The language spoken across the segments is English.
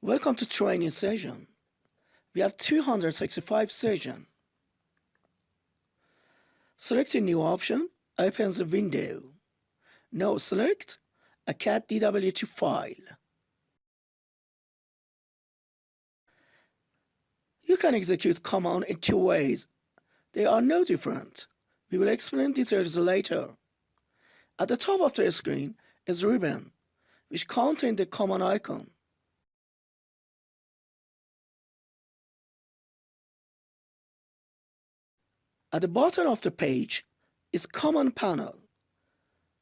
Welcome to training session. We have 265 sessions. Select a new option, opens a window. Now select a CAD DW2 file. You can execute command in two ways. They are no different. We will explain details later. At the top of the screen is a ribbon, which contains the command icon. At the bottom of the page is command panel.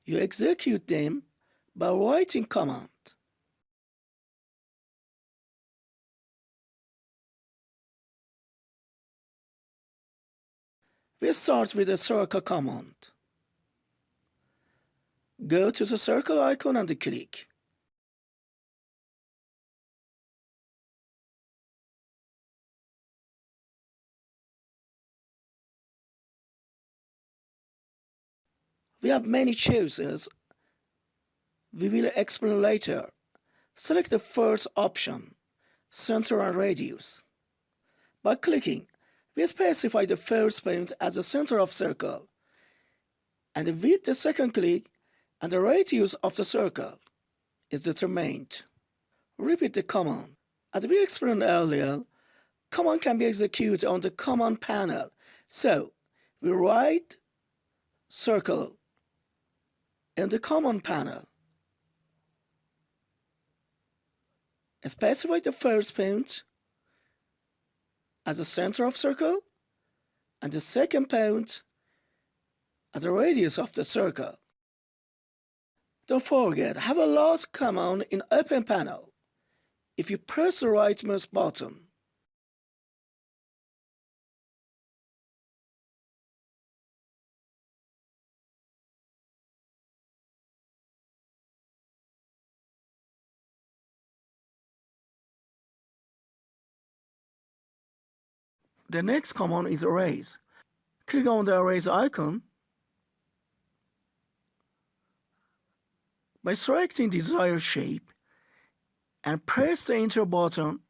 You execute them by writing command. We start with the circle command. Go to the circle icon and click. We have many choices. We will explain later. Select the first option, center and radius. By clicking, we specify the first point as the center of circle, and with the second click, and the radius of the circle is determined. Repeat the command. As we explained earlier, command can be executed on the command panel. So, we write circle in the command panel. Specify the first point as the center of circle and the second point as the radius of the circle. Don't forget, have a last command in open panel. If you press the right mouse button, the next command is erase. Click on the erase icon. By selecting the desired shape and press the enter button,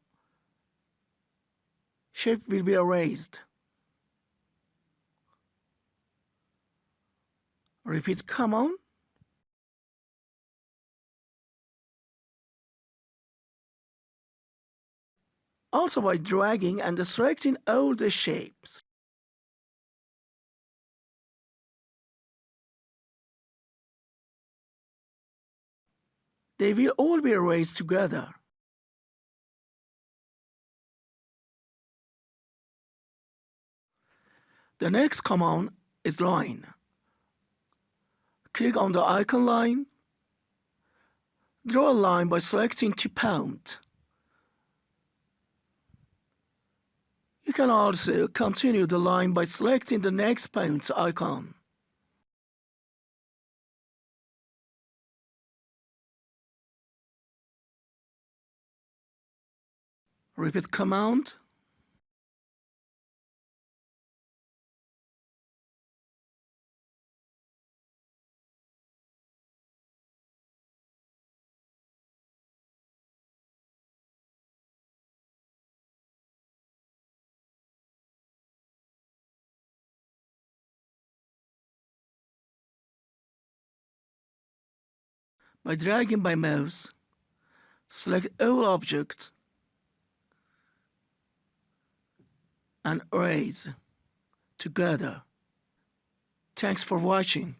shape will be erased. Repeat command. Also by dragging and selecting all the shapes. They will all be erased together. The next command is line. Click on the icon line. Draw a line by selecting 2 points. You can also continue the line by selecting the next point icon. Repeat command. By dragging by mouse, select all objects and erase together. Thanks for watching.